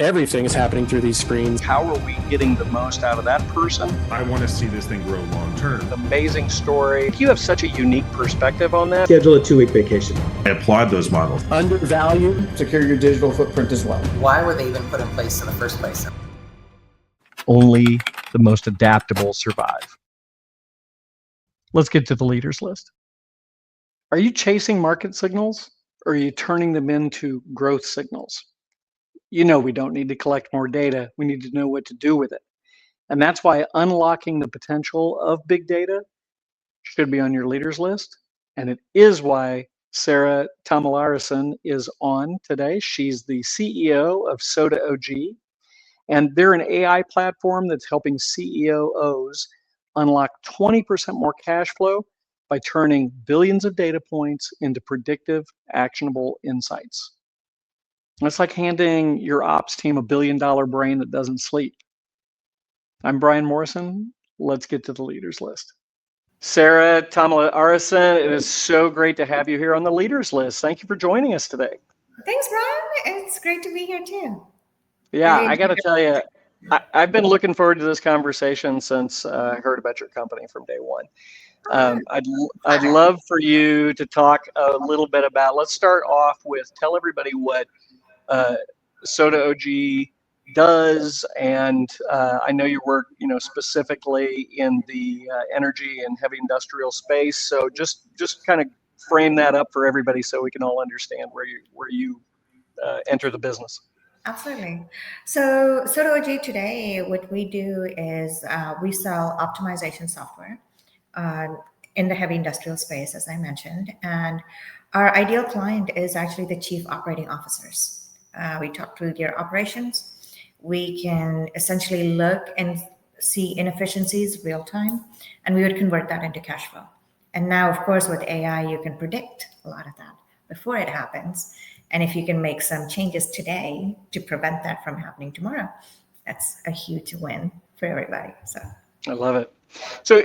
Everything is happening through these screens. How are we getting the most out of that person? I want to see this thing grow long term. Amazing story. You have such a unique perspective on that. Schedule a 2-week vacation. I applaud those models. Undervalue. Secure your digital footprint as well. Why were they even put in place in the first place? Only the most adaptable survive. Let's get to the leaders list. Are you chasing market signals or are you turning them into growth signals? You know we don't need to collect more data. We need to know what to do with it. And that's why unlocking the potential of big data should be on your leaders list. And it is why Sarah Tamilarasan is on today. She's the CEO of SOTAOG. And they're an AI platform that's helping CEOs unlock 20% more cash flow by turning billions of data points into predictive, actionable insights. It's like handing your ops team a $1 billion brain that doesn't sleep. I'm Bryon Morrison. Let's get to the leaders list. Sarah Tamilarasan, it is so great to have you here on the leaders list. Thank you for joining us today. Thanks, Bryon. It's great to be here too. Yeah, I got to tell you, I've been looking forward to this conversation since I heard about your company from day one. I'd love for you to talk a little bit about, let's start off with, tell everybody what SOTAOG does, and I know you work, specifically in the energy and heavy industrial space. So just kind of frame that up for everybody so we can all understand where you enter the business. Absolutely. So SOTAOG today, what we do is we sell optimization software in the heavy industrial space, as I mentioned, and our ideal client is actually the chief operating officers. We talk through their operations. We can essentially look and see inefficiencies real time, and we would convert that into cash flow. And now, of course, with AI, you can predict a lot of that before it happens. And if you can make some changes today to prevent that from happening tomorrow, that's a huge win for everybody. So I love it. So,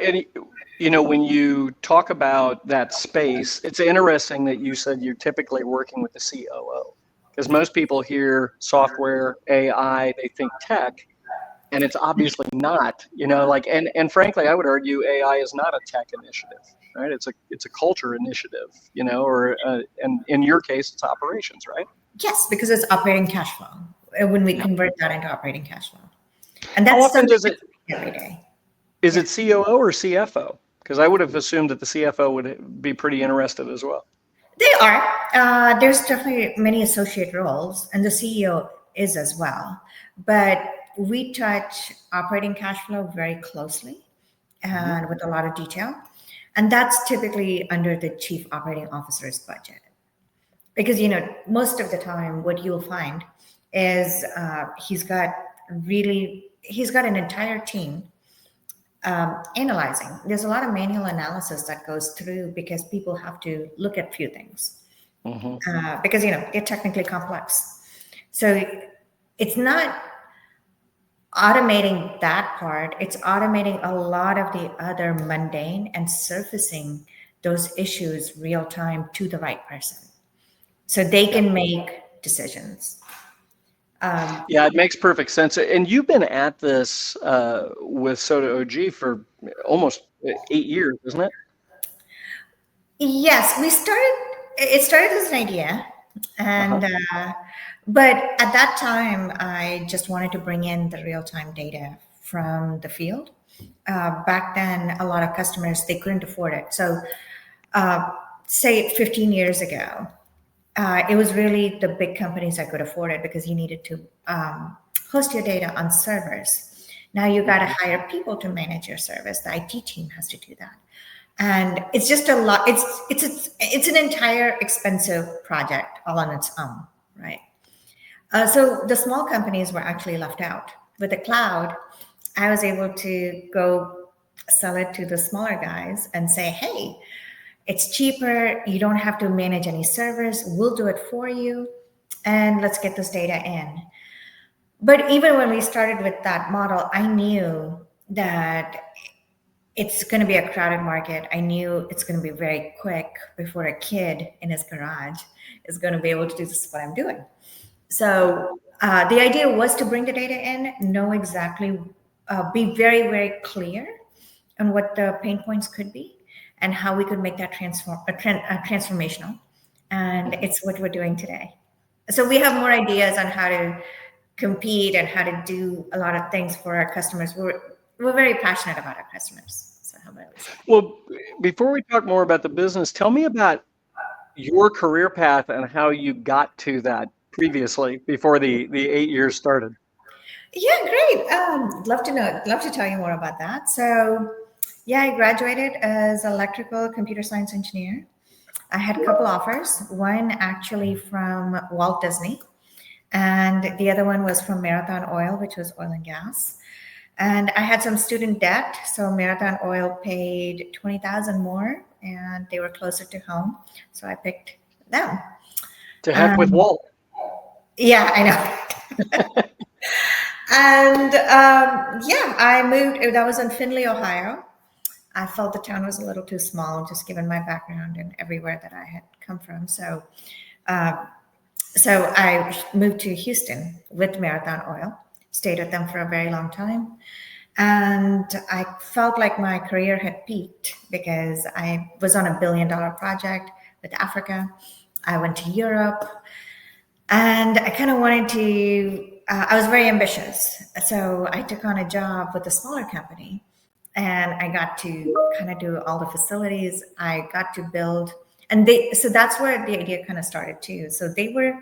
when you talk about that space, it's interesting that you said you're typically working with the COO. Because most people hear software, AI, they think tech, and it's obviously not. And frankly, I would argue AI is not a tech initiative, right? It's a culture initiative, and in your case, it's operations, right? Yes, because it's operating cash flow. When we convert that into operating cash flow, and that's how often does it every day. Is it COO or CFO? Because I would have assumed that the CFO would be pretty interested as well. They are. There's definitely many associate roles, and the CEO is as well. But we touch operating cash flow very closely and with a lot of detail. And that's typically under the chief operating officer's budget. Because, most of the time what you'll find is he's got an entire team analyzing. There's a lot of manual analysis that goes through because people have to look at few things because they're technically complex. So it's not automating that part. It's automating a lot of the other mundane and surfacing those issues real time to the right person, so they can make decisions. Yeah, it makes perfect sense. And you've been at this with SOTAOG for almost 8 years, isn't it? Yes, it started as an idea. And but at that time, I just wanted to bring in the real-time data from the field. Back then, a lot of customers, they couldn't afford it. So say 15 years ago, it was really the big companies that could afford it because you needed to host your data on servers. Now you got to hire people to manage your service. The IT team has to do that, and it's just a lot. It's an entire expensive project all on its own, right? So the small companies were actually left out. With the cloud, I was able to go sell it to the smaller guys and say, hey, it's cheaper. You don't have to manage any servers. We'll do it for you. And let's get this data in. But even when we started with that model, I knew that it's going to be a crowded market. I knew it's going to be very quick before a kid in his garage is going to be able to do this, what I'm doing. So the idea was to bring the data in, know exactly, be very, very clear on what the pain points could be and how we could make that transformational. And it's what we're doing today. So we have more ideas on how to compete and how to do a lot of things for our customers. We're very passionate about our customers. So how about this? Well, before we talk more about the business, tell me about your career path and how you got to that previously before the 8 years started. Yeah, great. Love to tell you more about that. So yeah, I graduated as electrical computer science engineer. I had a couple offers, one actually from Walt Disney, and the other one was from Marathon Oil, which was oil and gas. And I had some student debt, so Marathon Oil paid $20,000 more, and they were closer to home, so I picked them. To heck with Walt. Yeah, I know. And yeah, I moved. That was in Findlay, Ohio. I felt the town was a little too small, just given my background and everywhere that I had come from. So I moved to Houston with Marathon Oil, stayed with them for a very long time. And I felt like my career had peaked because I was on $1 billion project with Africa. I went to Europe and I kind of wanted to, I was very ambitious. So I took on a job with a smaller company and I got to kind of do all the facilities. I got to build, and so that's where the idea kind of started too. So they were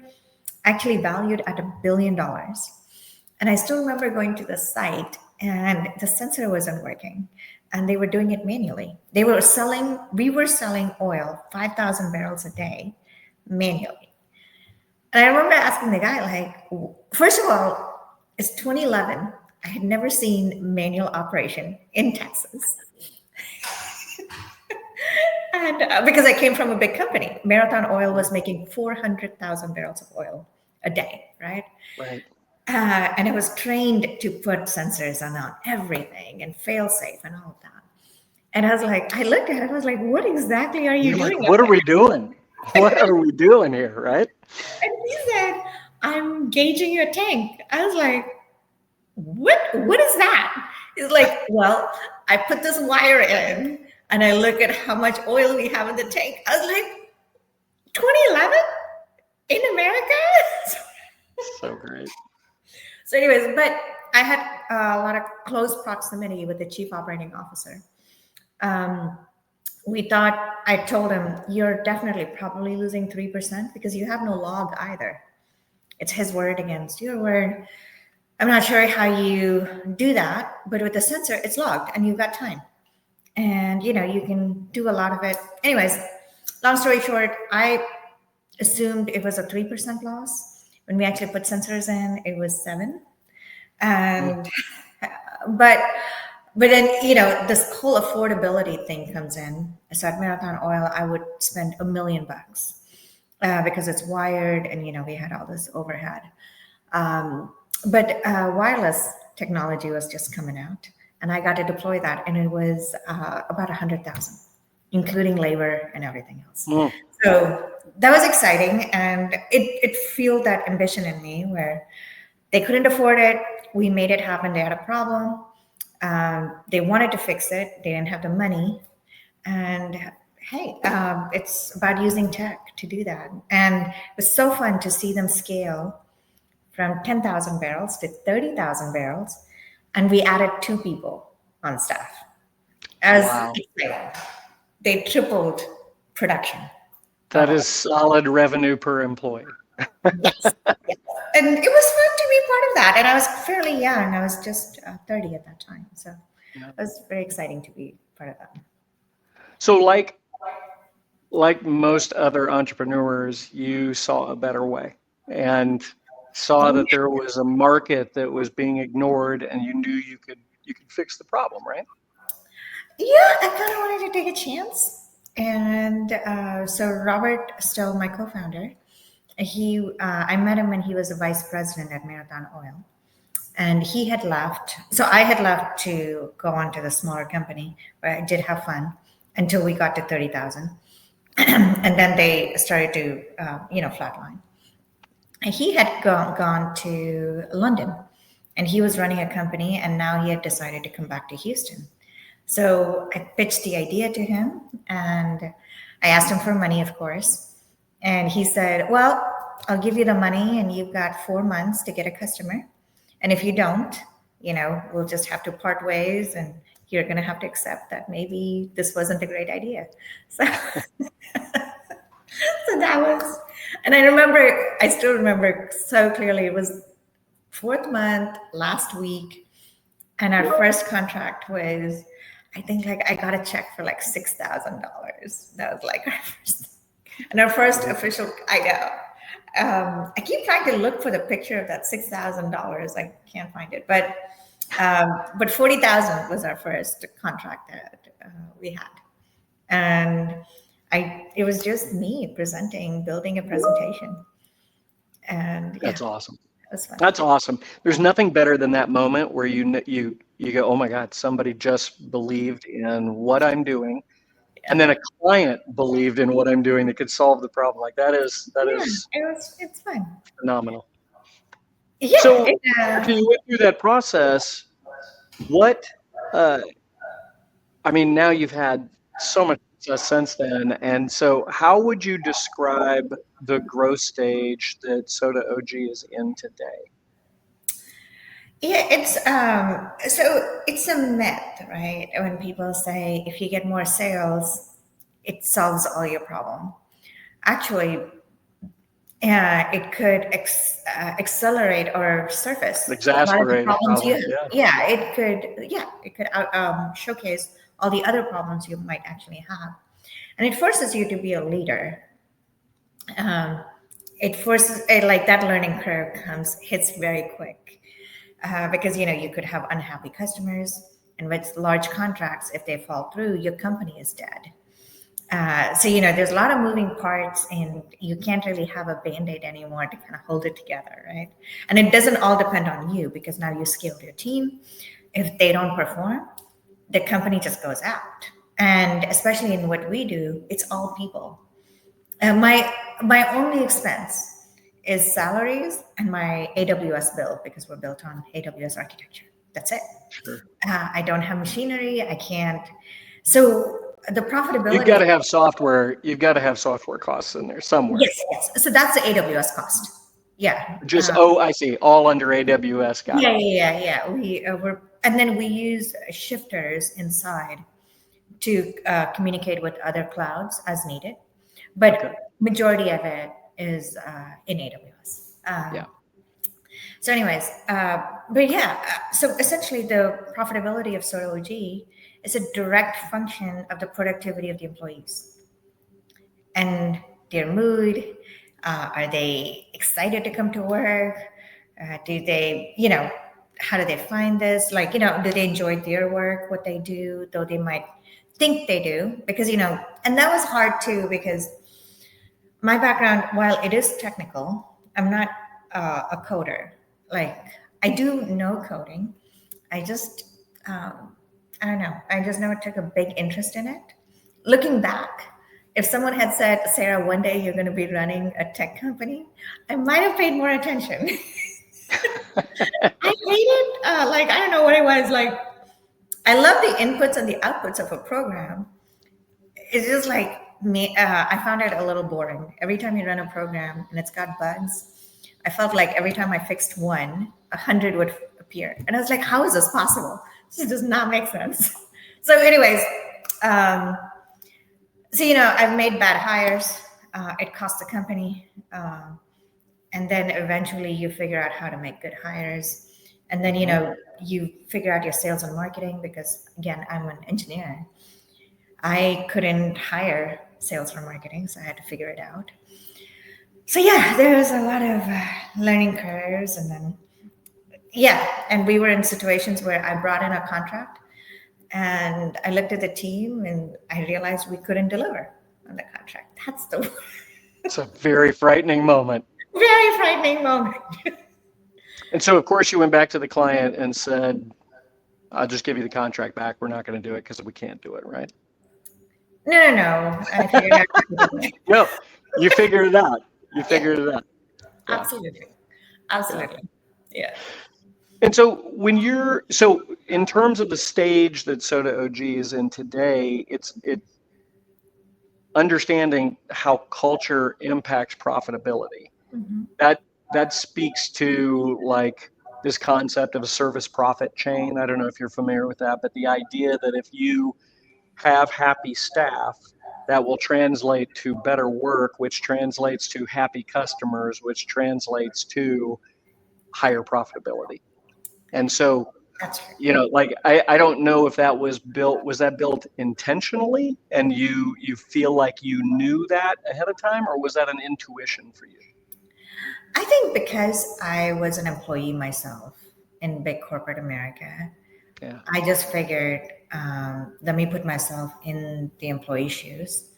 actually valued at $1 billion. And I still remember going to the site and the sensor wasn't working and they were doing it manually. We were selling oil, 5,000 barrels a day manually. And I remember asking the guy, like, first of all, it's 2011. I had never seen manual operation in Texas. And because I came from a big company, Marathon Oil was making 400,000 barrels of oil a day, right? Right. And I was trained to put sensors on everything and fail safe and all of that. And I was like, I looked at it, I was like, what exactly are you doing? Like, what are we doing? What are we doing here, right? And he said, I'm gauging your tank. I was like, what is that? He's like, well, I put this wire in and I look at how much oil we have in the tank. I was like, 2011 in America? So great. So anyways, but I had a lot of close proximity with the chief operating officer. I told him, you're definitely probably losing 3% because you have no log either. It's his word against your word. I'm not sure how you do that, but with the sensor, it's logged and you've got time. And, you can do a lot of it. Anyways, long story short, I assumed it was a 3% loss. When we actually put sensors in, it was 7%. And, but then, this whole affordability thing comes in. So at Marathon Oil, I would spend $1 million because it's wired and, we had all this overhead. But wireless technology was just coming out and I got to deploy that. And it was about 100,000, including labor and everything else. So that was exciting. And it fueled that ambition in me where they couldn't afford it. We made it happen. They had a problem. They wanted to fix it. They didn't have the money. And hey, it's about using tech to do that. And it was so fun to see them scale from 10,000 barrels to 30,000 barrels. And we added 2 people on staff. Wow. They tripled production. That is solid revenue per employee. Yes. And it was fun to be part of that. And I was fairly young. I was just 30 at that time. So it was very exciting to be part of that. So like most other entrepreneurs, you saw a better way and saw that there was a market that was being ignored and you knew you could fix the problem, right? Yeah, I kind of wanted to take a chance. And so Robert Stowe, my co-founder, I met him when he was a vice president at Marathon Oil. And he had left. So I had left to go on to the smaller company where I did have fun until we got to 30,000. And then they started to, flatline. he had gone to London, and he was running a company, and now he had decided to come back to Houston. So I pitched the idea to him, and I asked him for money, of course. And he said, well, I'll give you the money, and you've got 4 months to get a customer. And if you don't, we'll just have to part ways, and you're going to have to accept that maybe this wasn't a great idea. So, so that was, and I still remember so clearly, it was 4th month, last week. And our first contract was, I think I got a check for like $6,000. That was like our first, and our first official, I know. I keep trying to look for the picture of that $6,000. I can't find it, but 40,000 was our first contract that we had. And it was just me building a presentation. And That's awesome. That's fun. That's awesome. There's nothing better than that moment where you go, oh my God, somebody just believed in what I'm doing. And then a client believed in what I'm doing that could solve the problem. Like that is it's fun. phenomenal. Yeah. So after you went through that process, what, now you've had so much success since then. And so how would you describe the growth stage that SOTAOG is in today? Yeah, it's a myth, right? When people say if you get more sales, it solves all your problem. Actually, it could accelerate or surface exacerbate problems it could showcase all the other problems you might actually have, and it forces you to be a leader. It forces that learning curve hits very quick. Because you could have unhappy customers, and with large contracts, if they fall through, your company is dead. So there's a lot of moving parts, and you can't really have a band-aid anymore to kind of hold it together, right? And it doesn't all depend on you, because now you scaled your team. If they don't perform, the company just goes out. And especially in what we do, it's all people. My only expense is salaries and my AWS bill, because we're built on AWS architecture. That's it. Sure. I don't have machinery. I can't. So the profitability. You've got to have software. You've got to have software costs in there somewhere. Yes. So that's the AWS cost. Yeah. I see. All under AWS. Got it. Yeah. And then we use shifters inside to communicate with other clouds as needed, but majority of it is in AWS. So anyways, so essentially the profitability of SOTAOG is a direct function of the productivity of the employees and their mood. Are they excited to come to work? Do they, how do they find this? Do they enjoy their work, what they do, though they might think they do? Because, and that was hard too, because my background, while it is technical, I'm not a coder. I do know coding. I just, I don't know. I just never took a big interest in it. Looking back, if someone had said, Sarah, one day you're going to be running a tech company, I might have paid more attention. I hated, I don't know what it was. I love the inputs and the outputs of a program. It's just I found it a little boring. Every time you run a program and it's got bugs, I felt like every time I fixed one, 100 would appear. And I was like, how is this possible? This does not make sense. So anyways, I've made bad hires. It cost the company. And then eventually you figure out how to make good hires. And then, you figure out your sales and marketing, because again, I'm an engineer. I couldn't hire sales or marketing, so I had to figure it out. So there was a lot of learning curves, and then, and we were in situations where I brought in a contract and I looked at the team and I realized we couldn't deliver on the contract. It's a very frightening moment. Very frightening moment. And so, of course, you went back to the client and said, I'll just give you the contract back. We're not going to do it because we can't do it, right? No. I figured out. No, you figured it out. Yeah. Absolutely. Yeah. And so in terms of the stage that SOTAOG is in today, it's understanding how culture impacts profitability. Mhm. That speaks to like this concept of a service profit chain. I don't know if you're familiar with that, but the idea that if you have happy staff, that will translate to better work, which translates to happy customers, which translates to higher profitability. And so, That's right. like I don't know if that was built intentionally and you feel like you knew that ahead of time, or was that an intuition for you? I think because I was an employee myself in big corporate America, Yeah. I just figured, let me put myself in the employee shoes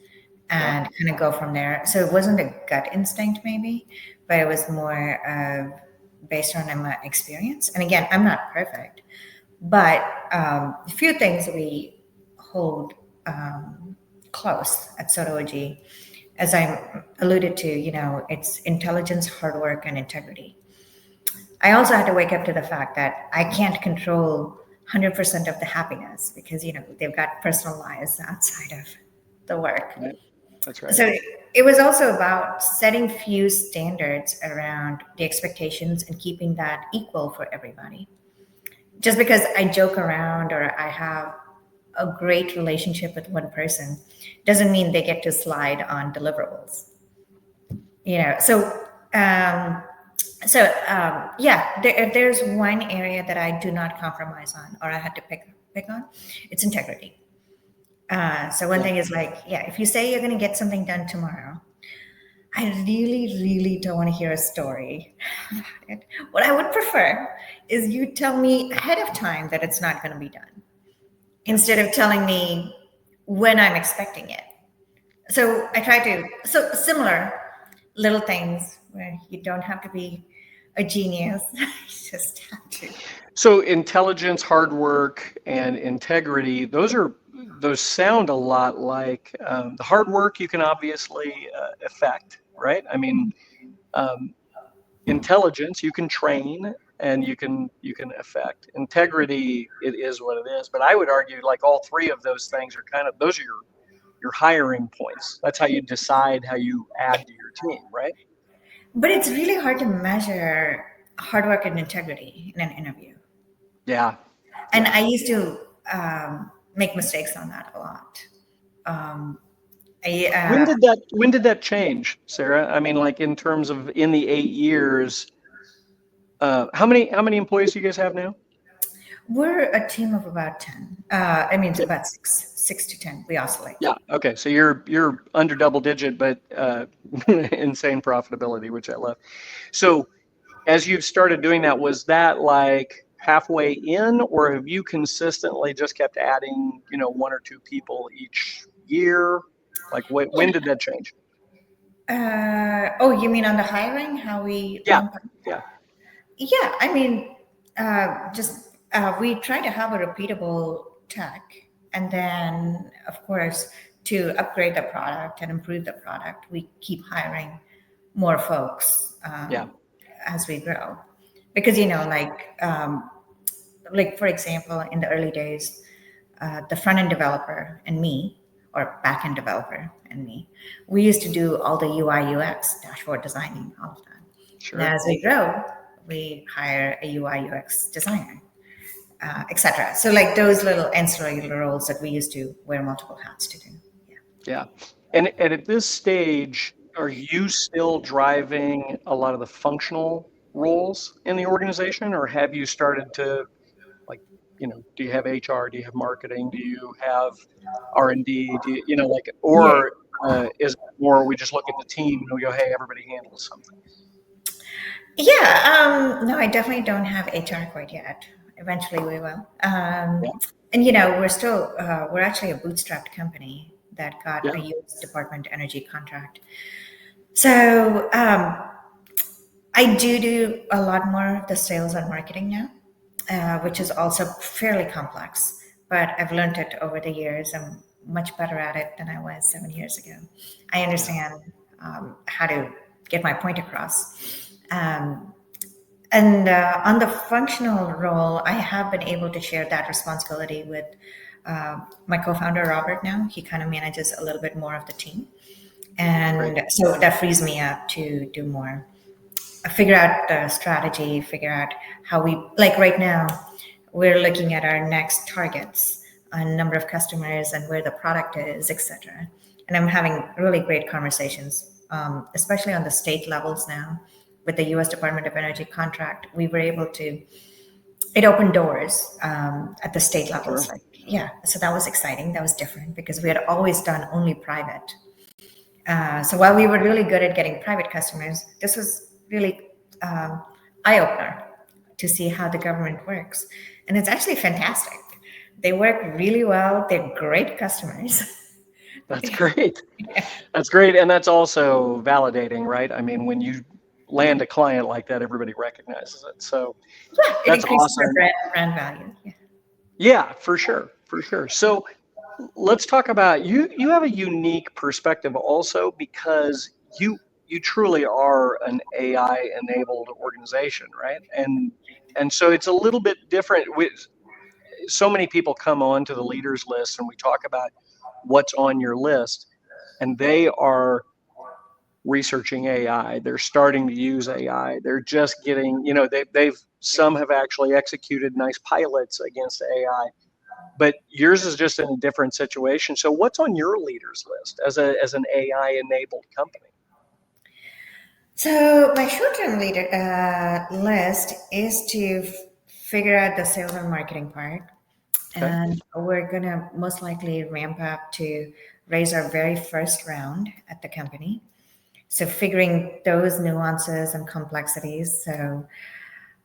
and kind of go from there. So it wasn't a gut instinct, maybe, but it was more based on my experience. And again, I'm not perfect, but a few things we hold close at SOTAOG, as I alluded to, it's intelligence, hard work, and integrity. I also had to wake up to the fact that I can't control 100% of the happiness because, they've got personal lives outside of the work. Right. That's right. So it was also about setting few standards around the expectations and keeping that equal for everybody. Just because I joke around or I have a great relationship with one person doesn't mean they get to slide on deliverables. If there's one area that I do not compromise on or I had to pick on, it's integrity. So one thing is if you say you're going to get something done tomorrow, I really, really don't want to hear a story about it. What I would prefer is you tell me ahead of time that it's not going to be done, instead of telling me when I'm expecting it. So I try to, similar little things where you don't have to be a genius, you just have to. So intelligence, hard work, and integrity, those sound a lot like the hard work you can obviously affect, right? I mean, intelligence you can train and you can affect. Integrity, it is what it is. But I would argue like all three of those things are those are your hiring points. That's how you decide how you add to your team, right? But it's really hard to measure hard work and integrity in an interview. Yeah. And I used to make mistakes on that a lot. When did that change, Sarah? I mean, like in terms of in the 8 years, how many employees do you guys have now? We're a team of about 10. It's about six to 10. We oscillate. Yeah. Okay. So you're under double digit, but insane profitability, which I love. So as you've started doing that, was that like halfway in, or have you consistently just kept adding, one or two people each year? Like when did that change? You mean on the hiring? How we? Yeah. We try to have a repeatable tech, and then of course to upgrade the product and improve the product, we keep hiring more folks as we grow. Because for example, in the early days, the front end developer and me, or back end developer and me, we used to do all the UI UX, dashboard designing, all of that. Sure. Now, as we grow, we hire a UI UX designer, etc. So like those little ancillary roles that we used to wear multiple hats to do. Yeah. And at this stage, are you still driving a lot of the functional roles in the organization, or have you started to do you have HR? Do you have marketing? Do you have R&D? Do you, is it more we just look at the team and we go, hey, everybody handles something? No, I definitely don't have HR quite yet. Eventually we will. And we're actually a bootstrapped company that got a U.S. Department of Energy contract. So I do a lot more of the sales and marketing now. Which is also fairly complex, but I've learned it over the years. I'm much better at it than I was 7 years ago. I understand how to get my point across. And on the functional role, I have been able to share that responsibility with my co-founder, Robert, now. He kind of manages a little bit more of the team. And so that frees me up to do more, figure out the strategy, figure out how we, like right now, we're looking at our next targets on number of customers and where the product is, etc. And I'm having really great conversations, especially on the state levels now. With the U.S. Department of Energy contract, we were able to, it opened doors at the state levels. Sure. Yeah, so that was exciting. That was different because we had always done only private. So while we were really good at getting private customers, this was really eye-opener to see how the government works. And it's actually fantastic. They work really well. They're great customers. That's great. That's great. And that's also validating, right? I mean, when you land a client like that, everybody recognizes it. So Yeah, it that's increases awesome. our brand value. Yeah. Yeah, for sure. For sure. So let's talk about you have a unique perspective also because you truly are an AI enabled organization, right? And so it's a little bit different with so many people come on to the leaders list and we talk about what's on your list and they are researching AI. They're starting to use AI. They're just getting, they've some have actually executed nice pilots against AI, but yours is just in a different situation. So what's on your leaders list as an AI enabled company? So my short-term leader list is to figure out the sales and marketing part. Okay. And we're going to most likely ramp up to raise our very first round at the company. So figuring those nuances and complexities. So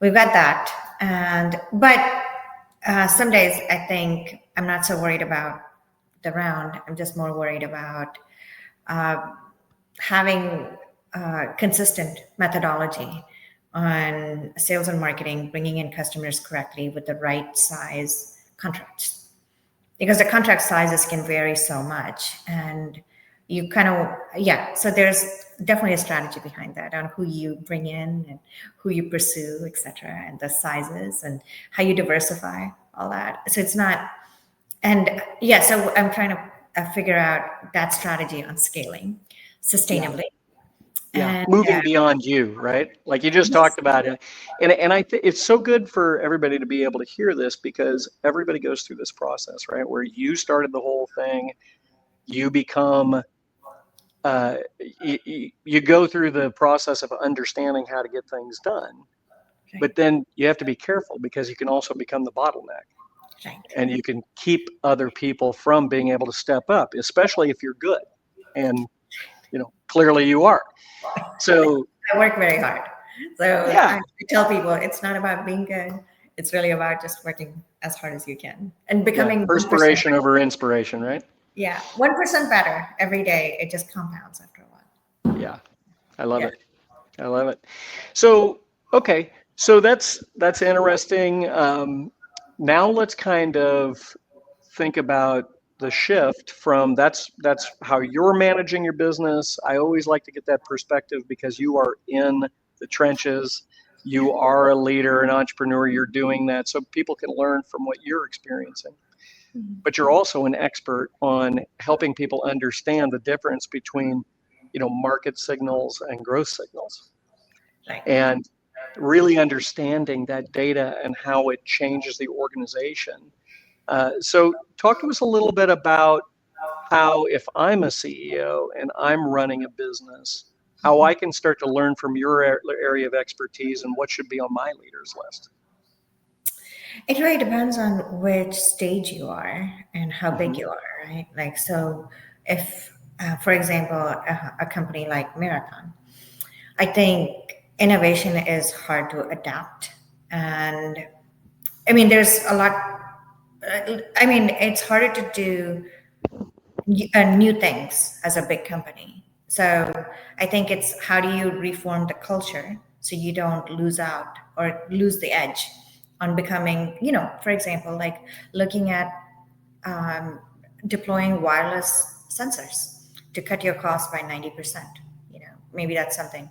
we've got that. But some days I think I'm not so worried about the round. I'm just more worried about having consistent methodology on sales and marketing, bringing in customers correctly with the right size contracts, because the contract sizes can vary so much, and you kind of so there's definitely a strategy behind that on who you bring in and who you pursue, etc., and the sizes and how you diversify all that. So it's not, and so I'm trying to figure out that strategy on scaling sustainably. Yeah, moving beyond you, right? Like you just talked about it, and I think it's so good for everybody to be able to hear this because everybody goes through this process, right? Where you started the whole thing, you become, you go through the process of understanding how to get things done, but then you have to be careful because you can also become the bottleneck, and you can keep other people from being able to step up, especially if you're good, and clearly you are. So I work very hard. So I tell people it's not about being good. It's really about just working as hard as you can and becoming perspiration over inspiration, right? Yeah, 1% better every day. It just compounds after a while. Yeah, I love it. I love it. So okay, so that's interesting. Now let's kind of think about the shift from that's how you're managing your business. I always like to get that perspective because you are in the trenches. You are a leader, an entrepreneur. You're doing that so people can learn from what you're experiencing. But you're also an expert on helping people understand the difference between, market signals and growth signals, and really understanding that data and how it changes the organization. So talk to us a little bit about how, if I'm a CEO and I'm running a business, how I can start to learn from your area of expertise and what should be on my leaders list. It really depends on which stage you are and how big you are, right? Like, so if, for example, a company like Marathon, I think innovation is hard to adapt. And I mean, there's a lot, it's harder to do new things as a big company. So I think it's how do you reform the culture so you don't lose out or lose the edge on becoming, for example, like looking at deploying wireless sensors to cut your cost by 90%. Maybe that's something.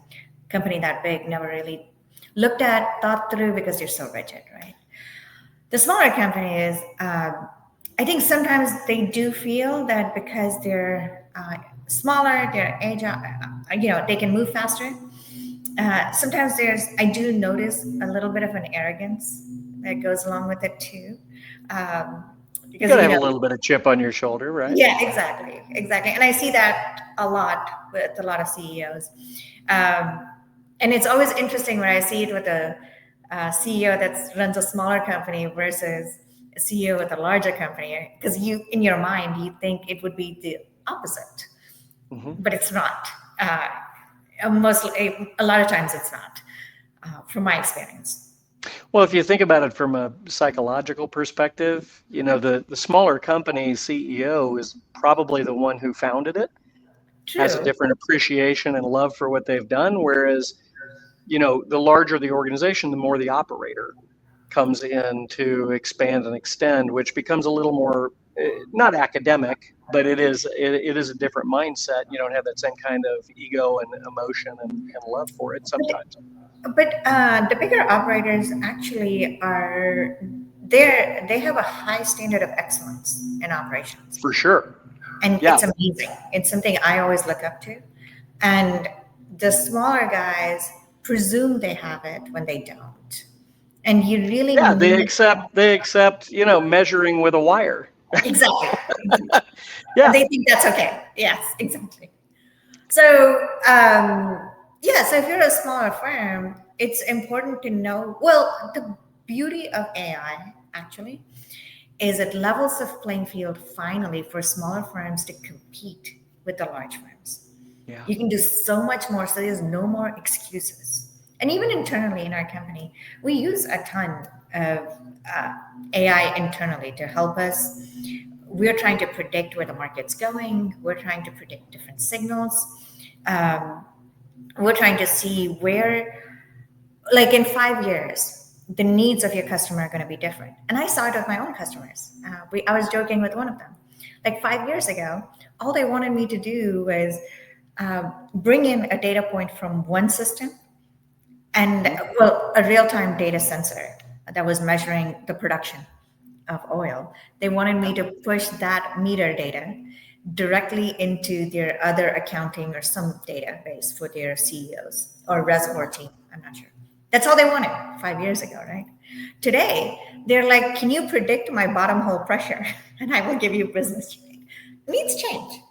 company that big never really looked at, thought through because they're so rigid, right? The smaller companies, I think sometimes they do feel that because they're smaller, they're agile, they can move faster. Sometimes I do notice a little bit of an arrogance that goes along with it too. You gotta have a little bit of chip on your shoulder, right? Yeah, exactly. And I see that a lot with a lot of CEOs. And it's always interesting when I see it with a CEO that runs a smaller company versus a CEO with a larger company, because in your mind, you think it would be the opposite, but it's not. A lot of times it's not, from my experience. Well, if you think about it from a psychological perspective, the smaller company CEO is probably the one who founded it, True. has a different appreciation and love for what they've done, whereas the larger the organization, the more the operator comes in to expand and extend, which becomes a little more, not academic, but it is a different mindset. You don't have that same kind of ego and emotion and love for it sometimes. But the bigger operators actually they have a high standard of excellence in operations. For sure. And yeah. It's amazing. It's something I always look up to. And the smaller guys presume they have it when they don't. And you really they accept measuring with a wire. Exactly. Yeah. They think that's okay. Yes, exactly. So so if you're a smaller firm, it's important to know, well, the beauty of AI actually is it levels the playing field finally for smaller firms to compete with the large firms. Yeah. You can do so much more, so there's no more excuses. And even internally in our company, we use a ton of AI internally to help us. We're trying to predict where the market's going. We're trying to predict different signals. We're trying to see where, like in 5 years, the needs of your customer are going to be different. And I saw it with my own customers. I was joking with one of them. Like 5 years ago, all they wanted me to do was bring in a data point from one system and, a real-time data sensor that was measuring the production of oil. They wanted me to push that meter data directly into their other accounting or some database for their CEOs or reservoir team. I'm not sure. That's all they wanted 5 years ago, right? Today, they're like, can you predict my bottom hole pressure? And I will give you business training. Needs change.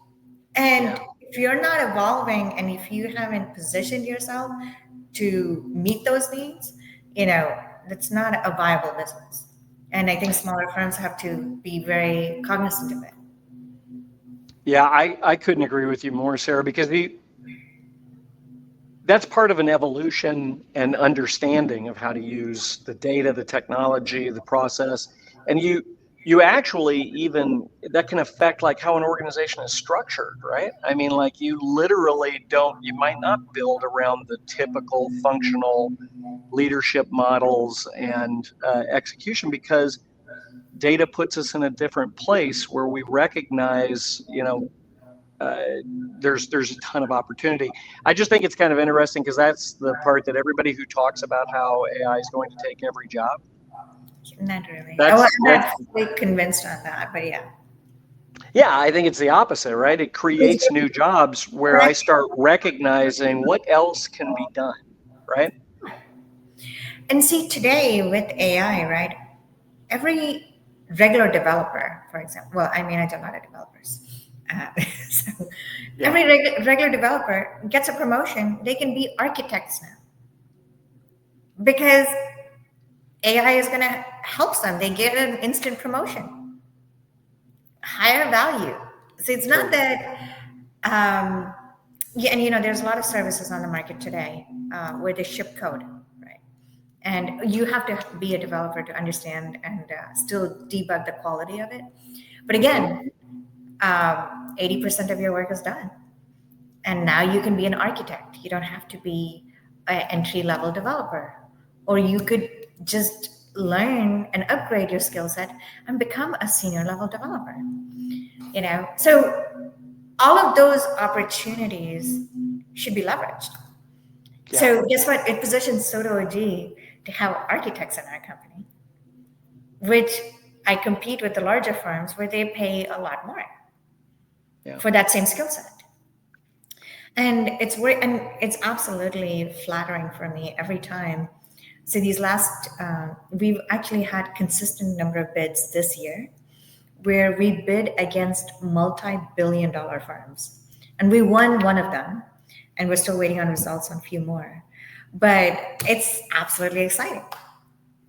And if you're not evolving and if you haven't positioned yourself to meet those needs, that's not a viable business. And I think smaller firms have to be very cognizant of it. Yeah, I couldn't agree with you more, Sarah, because that's part of an evolution and understanding of how to use the data, the technology, the process. And you actually even, that can affect like how an organization is structured, right? I mean, like you literally you might not build around the typical functional leadership models and execution, because data puts us in a different place where we recognize, there's a ton of opportunity. I just think it's kind of interesting because that's the part that everybody who talks about how AI is going to take every job. Not really. I'm not fully convinced on that, but yeah. Yeah, I think it's the opposite, right? It creates new jobs where I start recognizing what else can be done, right? And see, today with AI, right, every regular developer, for example, well, I mean, I do a lot of developers. Every regular developer gets a promotion. They can be architects now because AI is going to help them. They get an instant promotion, higher value. So it's not that, and there's a lot of services on the market today where they ship code, right? And you have to be a developer to understand and still debug the quality of it. But again, 80% of your work is done. And now you can be an architect. You don't have to be an entry-level developer. Or you could just learn and upgrade your skill set and become a senior level developer. So all of those opportunities should be leveraged. Yeah. So guess what? It positions SOTAOG to have architects in our company, which I compete with the larger firms where they pay a lot more for that same skill set. And it's absolutely flattering for me every time. So these last, we've actually had consistent number of bids this year where we bid against multi-billion-dollar firms. And we won one of them, and we're still waiting on results on a few more. But it's absolutely exciting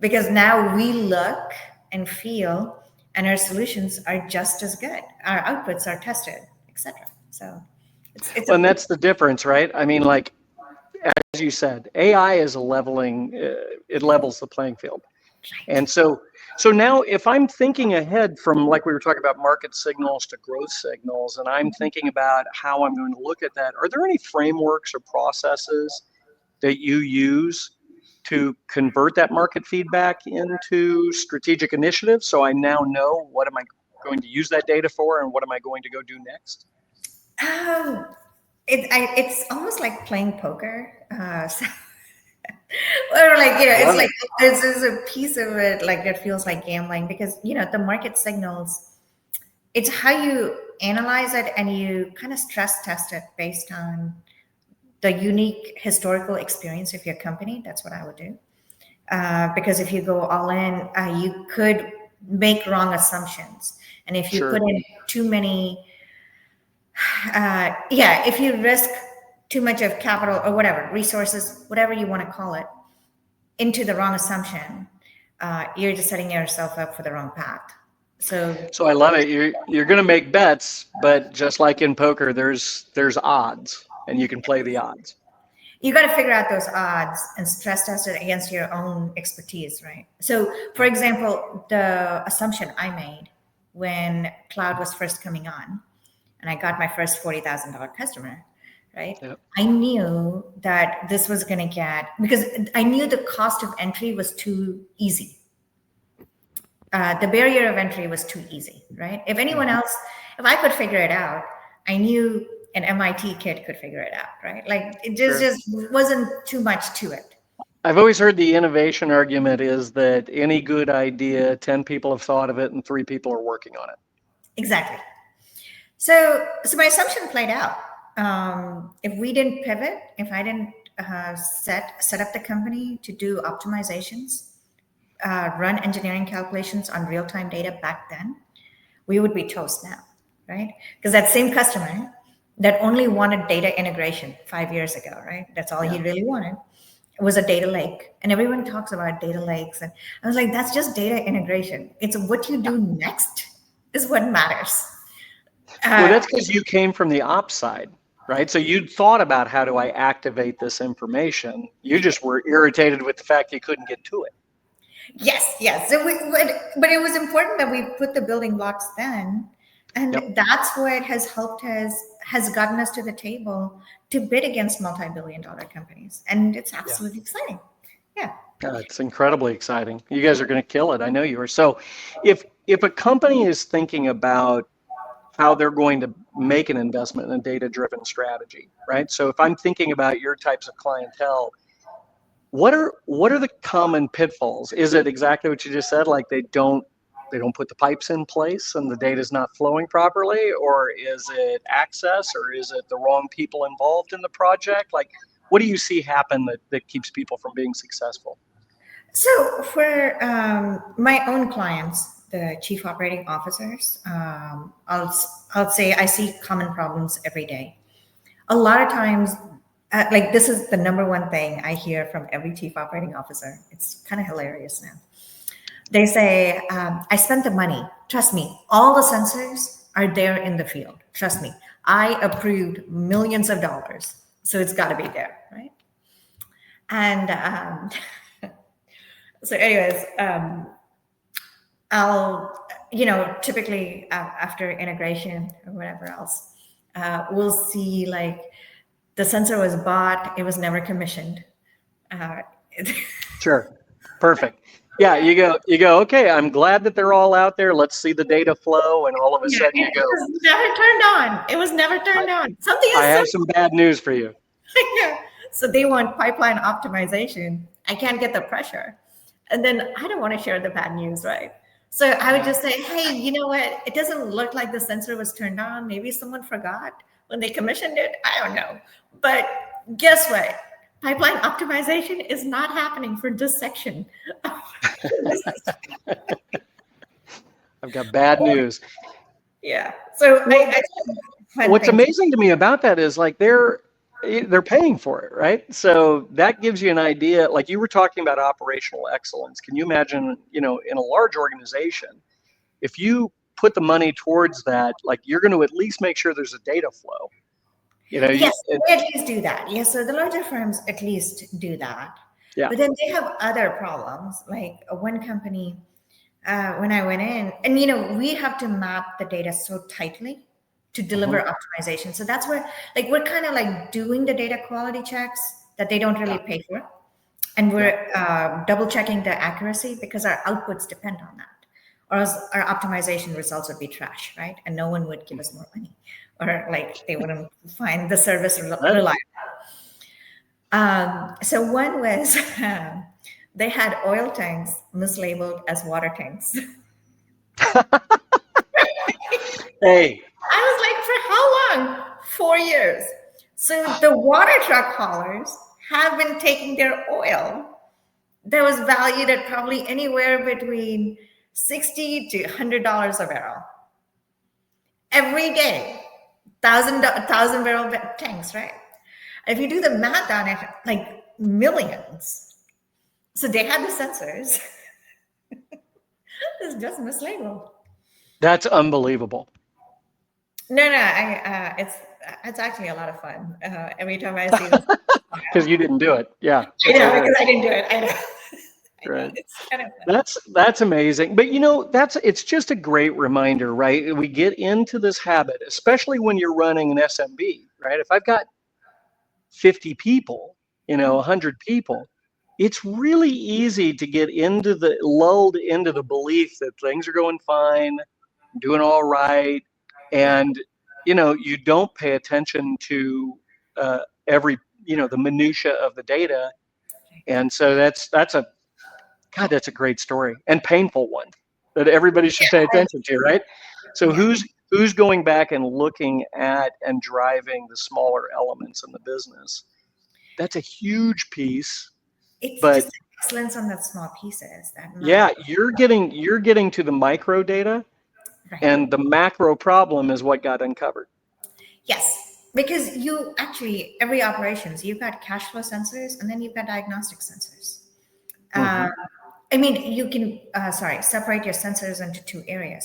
because now we look and feel, and our solutions are just as good. Our outputs are tested, etc. So and that's the difference, right? I mean, like, as you said, AI is it levels the playing field. And so now if I'm thinking ahead from, like we were talking about, market signals to growth signals, and I'm thinking about how I'm going to look at that, are there any frameworks or processes that you use to convert that market feedback into strategic initiatives? So I now know, what am I going to use that data for, and what am I going to go do next? It's almost like playing poker. Or like, it's like there's a piece of it like that feels like gambling because, the market signals, it's how you analyze it and you kind of stress test it based on the unique historical experience of your company. That's what I would do. Because if you go all in, you could make wrong assumptions. And if you put in too many, if you risk too much of capital or whatever, resources, whatever you want to call it, into the wrong assumption, you're just setting yourself up for the wrong path. So I love it. You're going to make bets, but just like in poker, there's odds, and you can play the odds. You got to figure out those odds and stress test it against your own expertise, right? So, for example, the assumption I made when cloud was first coming on, and I got my first $40,000 customer, right? Yep. I knew that this was going to because I knew the cost of entry was too easy. The barrier of entry was too easy, right? If anyone else, if I could figure it out, I knew an MIT kid could figure it out, right? Like it just wasn't too much to it. I've always heard the innovation argument is that any good idea, 10 people have thought of it and 3 people are working on it. Exactly. So my assumption played out. If we didn't pivot, if I didn't set up the company to do optimizations, run engineering calculations on real-time data back then, we would be toast now, right? Because that same customer that only wanted data integration 5 years ago, right? That's all he really wanted. It was a data lake. And everyone talks about data lakes. And I was like, that's just data integration. It's what you do next is what matters. Well, that's because you came from the ops side, right? So you'd thought about, how do I activate this information? You just were irritated with the fact you couldn't get to it. Yes. So but it was important that we put the building blocks then. And that's what has helped has gotten us to the table to bid against multi-billion-dollar companies. And it's absolutely exciting. Yeah. It's incredibly exciting. You guys are going to kill it. I know you are. So if a company is thinking about how they're going to make an investment in a data-driven strategy, right? So if I'm thinking about your types of clientele, what are the common pitfalls? Is it exactly what you just said? Like they don't put the pipes in place and the data is not flowing properly, or is it access, or is it the wrong people involved in the project? Like, what do you see happen that keeps people from being successful? So for my own clients, the chief operating officers, I'll say I see common problems every day. A lot of times, like this is the number one thing I hear from every chief operating officer. It's kind of hilarious now. They say, I spent the money. Trust me, all the sensors are there in the field. Trust me, I approved millions of dollars. So it's got to be there, right? And so anyways, I'll, typically after integration or whatever else, we'll see like the sensor was bought, it was never commissioned. Sure, perfect. Yeah, you go, okay, I'm glad that they're all out there. Let's see the data flow. And all of a sudden you go, it was never turned on. It was never turned on. Something else. I have some bad news for you. Yeah. So they want pipeline optimization. I can't get the pressure. And then I don't want to share the bad news, right? So I would just say, hey, you know what? It doesn't look like the sensor was turned on. Maybe someone forgot when they commissioned it. I don't know. But guess what? Pipeline optimization is not happening for this section. I've got bad news. Yeah. So What's amazing to me about that is like they're paying for it, right? So that gives you an idea. Like you were talking about operational excellence. Can you imagine, in a large organization, if you put the money towards that, like you're going to at least make sure there's a data flow. Yes, they at least do that. Yes, so the larger firms at least do that. Yeah. But then they have other problems. Like one company, when I went in, and we have to map the data so tightly to deliver optimization. So that's where, like, we're kind of like doing the data quality checks that they don't really pay for, and we're double checking the accuracy because our outputs depend on that, or else our optimization results would be trash, right? And no one would give us more money, or like they wouldn't find the service reliable. So one was they had oil tanks mislabeled as water tanks. Hey. I was like, for how long? 4 years. So the water truck haulers have been taking their oil that was valued at probably anywhere between $60 to $100 a barrel every day. 1,000 barrel tanks, right? If you do the math on it, like millions. So they had the sensors. It's just mislabeled. That's unbelievable. No, it's actually a lot of fun. Every time I see this. Because you didn't do it. Yeah. Because I didn't do it. I know. Right. It's kind of fun. That's amazing. But it's just a great reminder, right? We get into this habit, especially when you're running an SMB, right? If I've got 50 people, 100 people, it's really easy to get lulled into the belief that things are going fine, doing all right, and you don't pay attention to every the minutia of the data, and so that's a great story and painful one that everybody should pay attention to, right? So who's going back and looking at and driving the smaller elements in the business? That's a huge piece. It's but just excellence on the small pieces. You're getting to the micro data, Right. and the macro problem is what got uncovered. Yes, because every operations, you've got cash flow sensors and then you've got diagnostic sensors. You can, separate your sensors into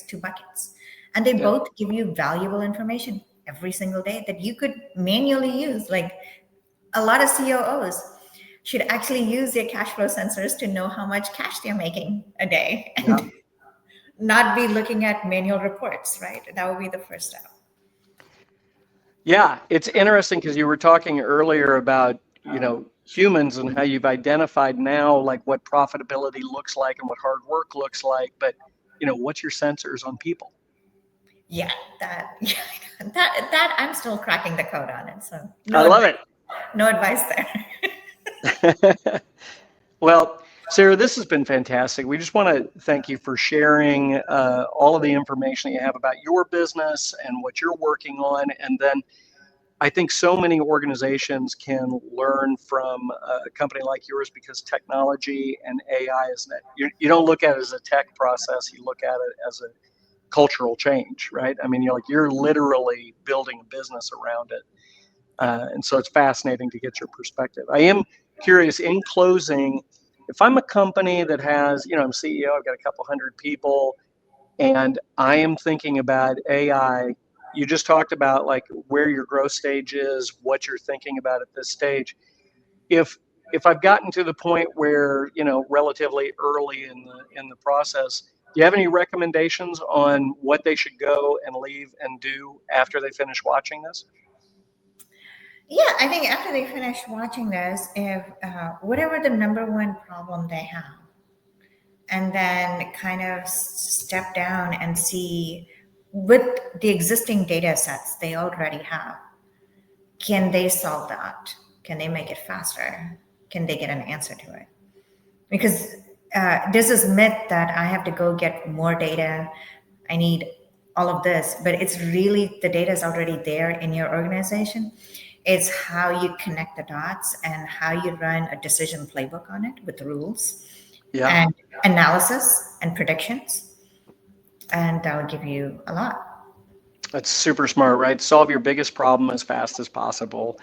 two buckets, and they both give you valuable information every single day that you could manually use. Like a lot of COOs should actually use their cash flow sensors to know how much cash they're making a day and not be looking at manual reports, right? That would be the first step. Yeah, it's interesting because you were talking earlier about, humans and how you've identified now like what profitability looks like and what hard work looks like, but what's your sensors on people? Yeah, that I'm still cracking the code on it. So I love it. No advice there. Well, Sarah, this has been fantastic. We just want to thank you for sharing all of the information you have about your business and what you're working on. And then I think so many organizations can learn from a company like yours because technology and AI you don't look at it as a tech process, you look at it as a cultural change, right? I mean, you're literally building a business around it. And so it's fascinating to get your perspective. I am curious, in closing, if I'm a company that has, I'm CEO, I've got a couple hundred people, and I am thinking about AI, you just talked about like where your growth stage is, what you're thinking about at this stage. If I've gotten to the point where, relatively early in the process, do you have any recommendations on what they should go and leave and do after they finish watching this? Yeah, I think after they finish watching this, if whatever the number one problem they have, and then kind of step down and see with the existing data sets they already have, can they solve that? Can they make it faster? Can they get an answer to it? Because there's this myth that I have to go get more data. I need all of this, but it's really the data is already there in your organization. It's how you connect the dots and how you run a decision playbook on it with rules and analysis and predictions. And that will give you a lot. That's super smart, right? Solve your biggest problem as fast as possible,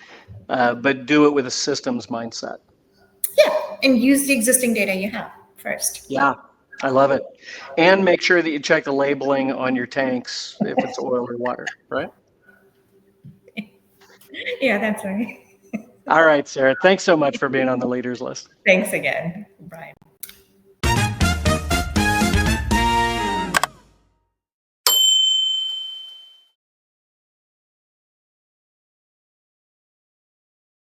but do it with a systems mindset. Yeah, and use the existing data you have first. Yeah, I love it. And make sure that you check the labeling on your tanks if it's oil or water, right? Yeah, that's right. All right, Sarah. Thanks so much for being on the leaders list. Thanks again, Bryon.